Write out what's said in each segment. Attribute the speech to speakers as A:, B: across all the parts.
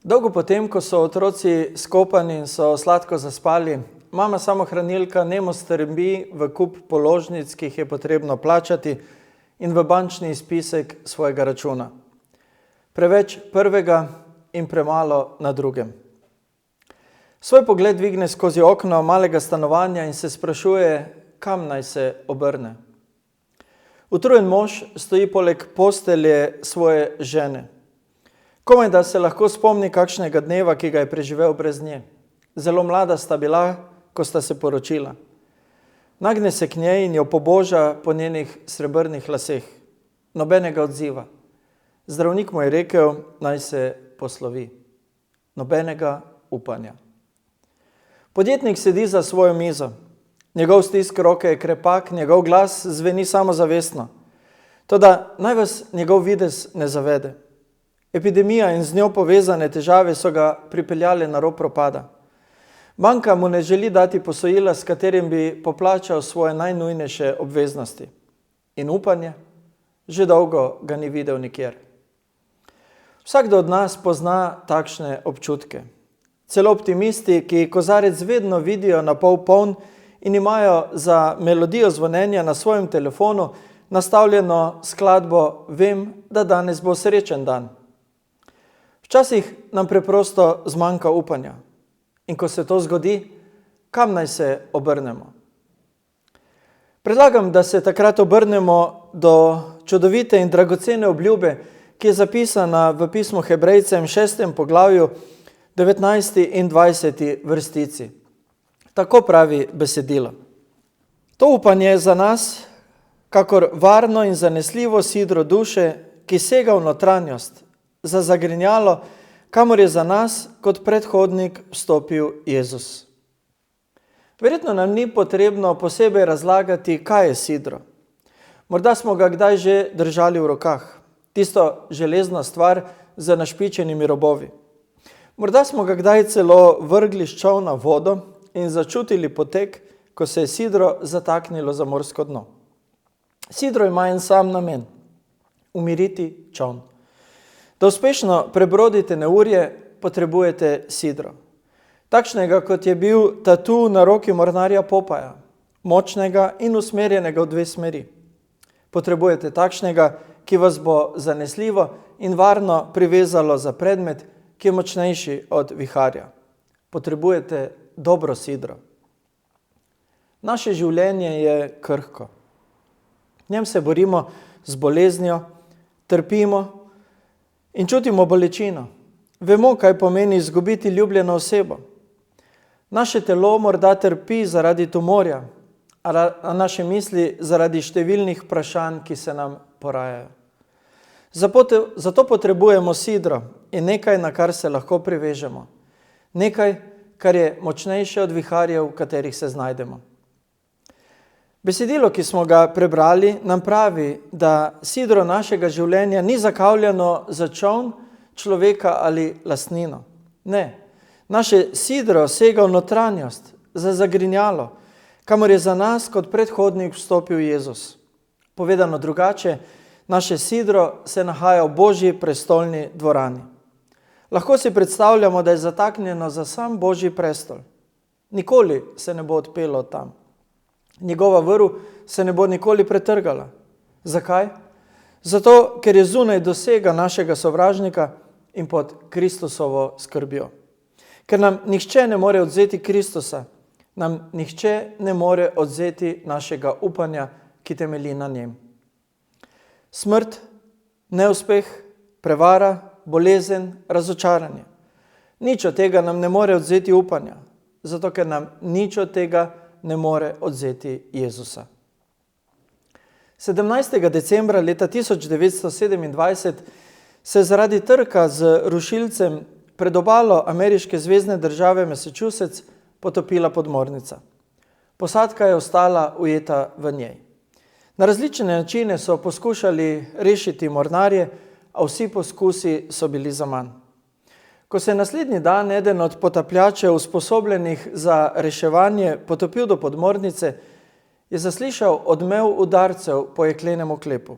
A: Dolgo potem, ko so otroci skopani in so sladko zaspali, mama samohranilka nemo strmi v kup položnic, ki jih je potrebno plačati, in v bančni izpisek svojega računa. Preveč prvega in premalo na drugem. Svoj pogled dvigne skozi okno malega stanovanja in se sprašuje, kam naj se obrne. Utrujen mož stoji poleg postelje svoje žene. Komaj da se lahko spomni kakšnega dneva, ki ga je preživel brez nje. Zelo mlada sta bila, ko sta se poročila. Nagne se k njej in jo poboža po njenih srebrnih laseh. Nobenega odziva. Zdravnik mu je rekel, naj se poslovi. Nobenega upanja. Podjetnik sedi za svojo mizo. Njegov stisk roke je krepak, njegov glas zveni samozavestno. Toda naj vas njegov videz ne zavede. Epidemija in z njo povezane težave so ga pripeljale na rob propada. Banka mu ne želi dati posojila, s katerim bi poplačal svoje najnujnejše obveznosti. In upanje? Že dolgo ga ni videl nikjer. Vsakdo od nas pozna takšne občutke. Celo optimisti, ki kozarec vedno vidijo na pol poln in imajo za melodijo zvonjenja na svojem telefonu nastavljeno skladbo Vem, da danes bo srečen dan. Včasih nam preprosto zmanjka upanja. In ko se to zgodi, kam naj se obrnemo? Predlagam, da se takrat obrnemo do čudovite in dragocene obljube, ki je zapisana v pismu Hebrejcem 6. poglavju 19. in 20. vrstici. Tako pravi besedilo. To upanje je za nas, kakor varno in zanesljivo sidro duše, ki sega v notranjost, za zagrinjalo, kamor je za nas kot predhodnik vstopil Jezus. Verjetno nam ni potrebno posebej razlagati, kaj je sidro. Morda smo ga kdaj že držali v rokah, tisto železno stvar z našpičenimi robovi. Morda smo ga kdaj celo vrgli s čolna v vodo in začutili potek, ko se je sidro zataknilo za morsko dno. Sidro ima en sam namen – umiriti čoln. Da uspešno prebrodite neurje, potrebujete sidro. Takšnega, kot je bil tatu na roki mornarja Popaja, močnega in usmerjenega v dve smeri. Potrebujete takšnega, ki vas bo zanesljivo in varno privezalo za predmet, ki je močnejši od viharja. Potrebujete dobro sidro. Naše življenje je krhko. V njem se borimo z boleznijo, trpimo in čutimo bolečino. Vemo, kaj pomeni izgubiti ljubljeno osebo. Naše telo morda trpi zaradi tumorja, a naše misli zaradi številnih vprašanj, ki se nam porajajo. Zato potrebujemo sidro in nekaj, na kar se lahko privežemo. Nekaj, kar je močnejše od viharjev, v katerih se znajdemo. Besedilo, ki smo ga prebrali, nam pravi, da sidro našega življenja ni zakavljeno za čoln, človeka ali lastnino. Ne, naše sidro sega v notranjost, za zagrinjalo, kamor je za nas kot predhodnik vstopil Jezus. Povedano drugače, naše sidro se nahaja v Božji prestolni dvorani. Lahko si predstavljamo, da je zataknjeno za sam Božji prestol. Nikoli se ne bo odpelo tam. Njegova vrv se ne bo nikoli pretrgala. Zakaj? Zato, ker je zunaj dosega našega sovražnika in pod Kristusovo skrbjo. Ker nam nihče ne more odvzeti Kristusa, nam nihče ne more odvzeti našega upanja, ki temelji na njem. Smrt, neuspeh, prevara, bolezen, razočaranje. Nič od tega nam ne more odvzeti upanja, zato ker nam nič od tega ne more odvzeti Jezusa. 17. decembra leta 1927 se je zaradi trka z rušilcem pred obalo ameriške zvezne države Massachusetts potopila podmornica. Posadka je ostala ujeta v njej. Na različne načine so poskušali rešiti mornarje, a vsi poskusi so bili zaman. Ko se je naslednji dan eden od potapljačev usposobljenih za reševanje potopil do podmornice, je zaslišal odmev udarcev po jeklenem oklepu.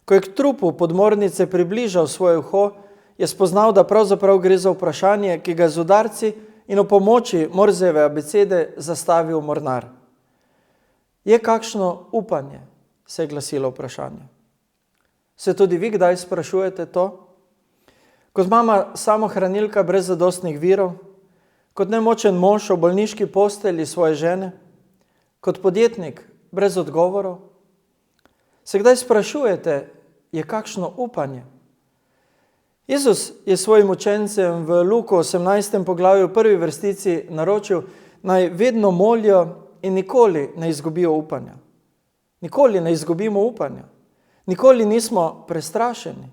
A: Ko je k trupu podmornice približal svoje uho, je spoznal, da pravzaprav gre za vprašanje, ki ga z udarci in v pomoči Morzejeve abecede zastavil mornar. Je kakšno upanje, se je glasilo vprašanje. Se tudi vi kdaj sprašujete to? Kot mama samohranilka brez zadostnih virov, kot nemočen mož v bolniški postelji svoje žene, kot podjetnik brez odgovorov, se kdaj sprašujete, je kakšno upanje? Jezus je svojim učencem v Luku 18. poglavju v prvi vrstici naročil, naj vedno molijo in nikoli ne izgubijo upanja. Nikoli ne izgubimo upanja. Nikoli nismo prestrašeni.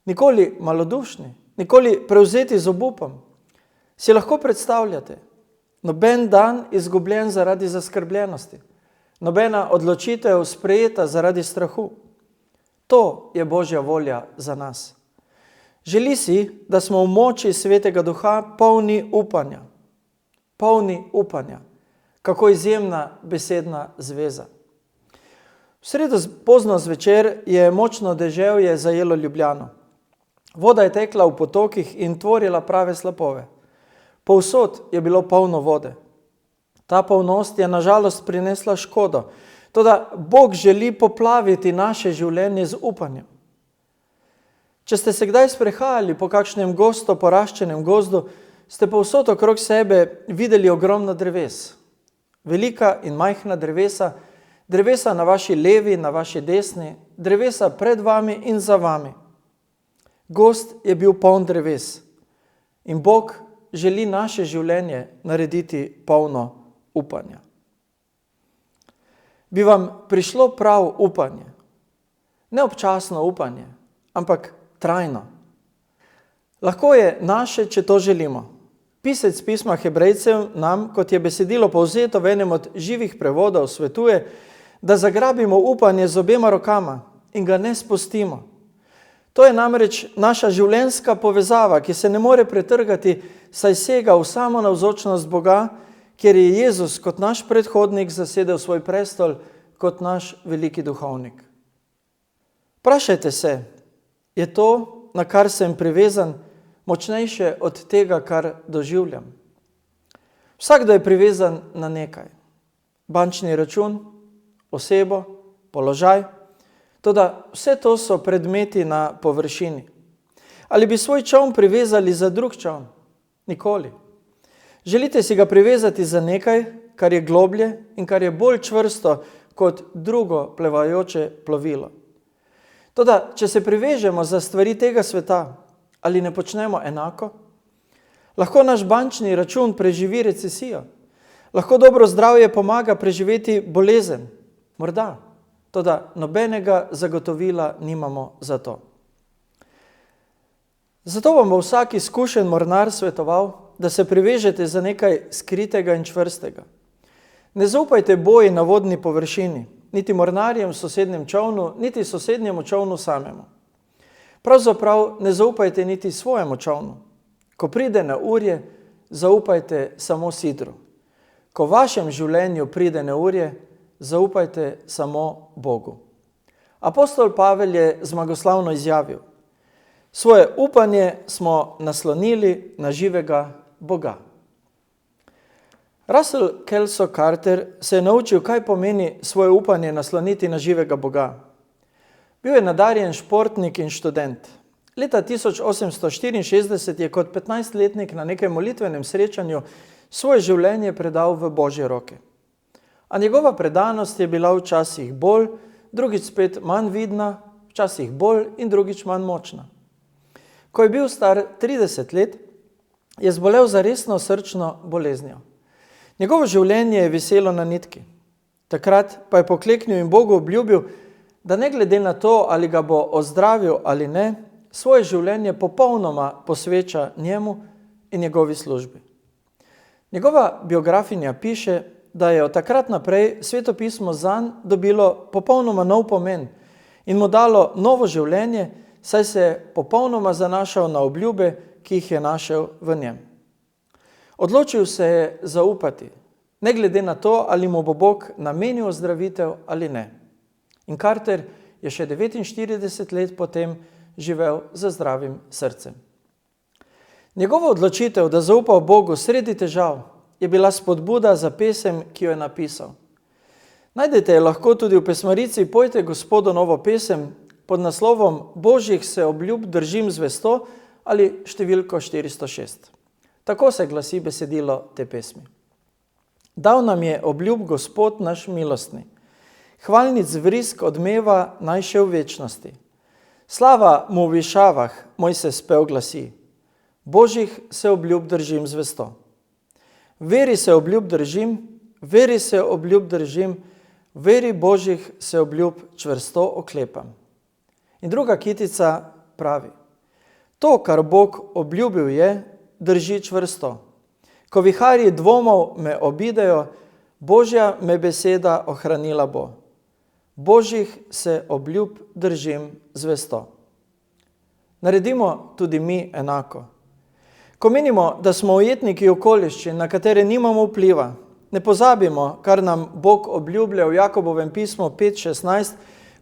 A: Nikoli malodušni. Nikoli prevzeti z obupom. Si lahko predstavljate? Noben dan izgubljen zaradi zaskrbljenosti. Nobena odločitev sprejeta zaradi strahu. To je Božja volja za nas. Želi si, da smo v moči Svetega Duha polni upanja. Polni upanja. Kako izjemna besedna zveza. V sredo pozno zvečer je močno deževje zajelo Ljubljano. Voda je tekla v potokih in tvorila prave slapove. Povsod je bilo polno vode. Ta polnost je nažalost prinesla škodo. Toda Bog želi poplaviti naše življenje z upanjem. Če ste se kdaj sprehajali po kakšnem gosto poraščenem gozdu, ste povsod okrog sebe videli ogromno dreves. Velika in majhna drevesa, drevesa na vaši levi, na vaši desni, drevesa pred vami in za vami. Gozd je bil poln dreves in Bog želi naše življenje narediti polno upanja. Bi vam prišlo prav upanje? Ne občasno upanje, ampak trajno. Lahko je naše, če to želimo. Pisec pisma Hebrejcev nam, kot je besedilo povzeto v enem od živih prevodov, svetuje, da zagrabimo upanje z obema rokama in ga ne spustimo. To je namreč naša življenjska povezava, ki se ne more pretrgati, saj sega v samo navzočnost Boga, kjer je Jezus kot naš predhodnik zasedel svoj prestol kot naš veliki duhovnik. Vprašajte se, je to, na kar sem privezan, močnejše od tega, kar doživljam? Vsakdo je privezan na nekaj. Bančni račun, osebo, položaj, toda vse to so predmeti na površini. Ali bi svoj čoln privezali za drug čoln? Nikoli. Želite si ga privezati za nekaj, kar je globlje in kar je bolj čvrsto kot drugo plevajoče plovilo. Toda, če se privežemo za stvari tega sveta, ali ne počnemo enako? Lahko naš bančni račun preživi recesijo. Lahko dobro zdravje pomaga preživeti bolezen. Morda. Toda nobenega zagotovila nimamo za to. Zato vam bo vsak izkušen mornar svetoval, da se privežete za nekaj skritega in čvrstega. Ne zaupajte boji na vodni površini, niti mornarjem v sosednjem čolnu, niti sosednjemu čolnu samemu. Pravzaprav ne zaupajte niti svojemu čolnu. Ko pride neurje, zaupajte samo sidru. Ko v vašem življenju pride neurje, zaupajte samo Bogu. Apostol Pavel je zmagoslavno izjavil: svoje upanje smo naslonili na živega Boga. Russell Kelso Carter se je naučil, kaj pomeni svoje upanje nasloniti na živega Boga. Bil je nadarjen športnik in študent. Leta 1864 je kot 15-letnik na nekem molitvenem srečanju svoje življenje predal v Božje roke. A njegova predanost je bila včasih bolj, drugič spet manj vidna, včasih bolj in drugič manj močna. Ko je bil star 30 let, je zbolel za resno srčno boleznijo. Njegovo življenje je viselo na nitki. Takrat pa je pokleknil in Bogu obljubil, da ne glede na to, ali ga bo ozdravil ali ne, svoje življenje popolnoma posveča njemu in njegovi službi. Njegova biografinja piše, da je od takrat naprej Sveto pismo zanj dobilo popolnoma nov pomen in mu dalo novo življenje, saj se je popolnoma zanašal na obljube, ki jih je našel v njem. Odločil se je zaupati, ne glede na to, ali mu bo Bog namenil ozdravitev ali ne. In Carter je še 49 let potem živel z zdravim srcem. Njegova odločitev, da zaupa Bogu sredi težav, je bila spodbuda za pesem, ki jo je napisal. Najdete jo lahko tudi v pesmarici Pojte Gospodu novo pesem pod naslovom Božjih se obljub držim zvesto ali številko 406. Tako se glasi besedilo te pesmi. Dal nam je obljub Gospod naš milostni, hvalnic vrisk odmeva naj še v večnosti. Slava mu v višavah, moj se spev glasi, Božjih se obljub držim zvesto. Veri se obljub držim, veri se obljub držim, veri Božjih se obljub čvrsto oklepam. In druga kitica pravi, to, kar Bog obljubil je, drži čvrsto. Ko viharji dvomov me obidejo, Božja me beseda ohranila bo. Božjih se obljub držim zvesto. Naredimo tudi mi enako. Ko menimo, da smo ujetniki okoliščin, na katere nimamo vpliva, ne pozabimo, kar nam Bog obljublja v Jakobovem pismu 5:16,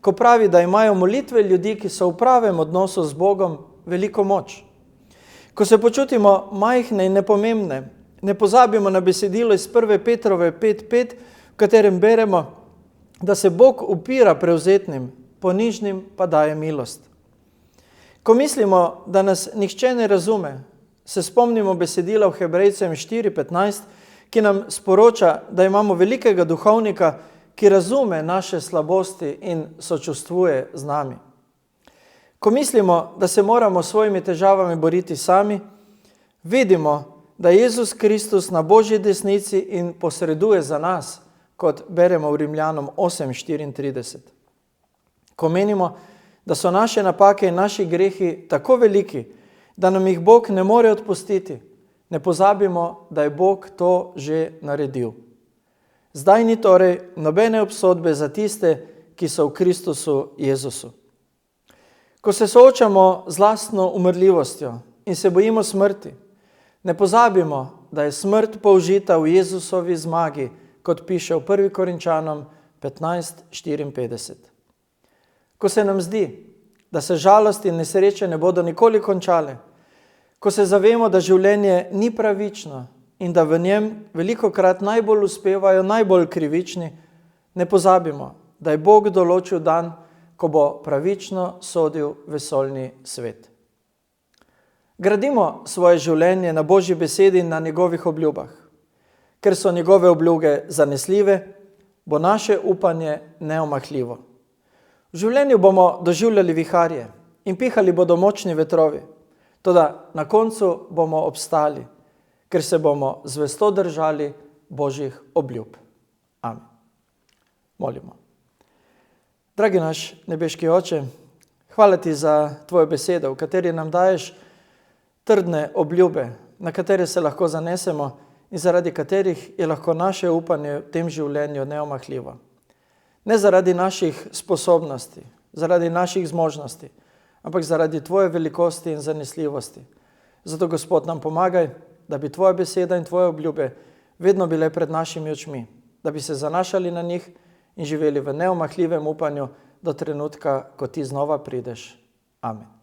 A: ko pravi, da imajo molitve ljudi, ki so v pravem odnosu z Bogom, veliko moč. Ko se počutimo majhne in nepomembne, ne pozabimo na besedilo iz 1. Petrove 5:5, v katerem beremo, da se Bog upira prevzetnim, ponižnim pa daje milost. Ko mislimo, da nas nihče ne razume, se spomnimo besedila v Hebrejcem 4:15, ki nam sporoča, da imamo velikega duhovnika, ki razume naše slabosti in sočustvuje z nami. Ko mislimo, da se moramo s svojimi težavami boriti sami, vidimo, da je Jezus Kristus na Božji desnici in posreduje za nas, kot beremo v Rimljanom 8:34. Ko menimo, da so naše napake in naši grehi tako veliki, da nam jih Bog ne more odpustiti, ne pozabimo, da je Bog to že naredil. Zdaj ni torej nobene obsodbe za tiste, ki so v Kristusu Jezusu. Ko se soočamo z lastno umrljivostjo in se bojimo smrti, ne pozabimo, da je smrt použita v Jezusovi zmagi, kot piše v 1. Korinčanom 15:54. Ko se nam zdi, da se žalosti in nesreče ne bodo nikoli končale, ko se zavemo, da življenje ni pravično in da v njem velikokrat najbolj uspevajo najbolj krivični, ne pozabimo, da je Bog določil dan, ko bo pravično sodil vesoljni svet. Gradimo svoje življenje na Božji besedi in na njegovih obljubah. Ker so njegove obljube zanesljive, bo naše upanje neomahljivo. V življenju bomo doživljali viharje in pihali bodo močni vetrovi, toda na koncu bomo obstali, ker se bomo zvesto držali Božjih obljub. Amen. Molimo. Dragi naš nebeški Oče, hvala ti za tvojo besedo, v kateri nam daješ trdne obljube, na katere se lahko zanesemo in zaradi katerih je lahko naše upanje v tem življenju neomahljivo. Ne zaradi naših sposobnosti, zaradi naših zmožnosti, ampak zaradi tvoje velikosti in zanesljivosti. Zato, Gospod, nam pomagaj, da bi tvoja beseda in tvoje obljube vedno bile pred našimi očmi, da bi se zanašali na njih in živeli v neomahljivem upanju do trenutka, ko ti znova prideš. Amen.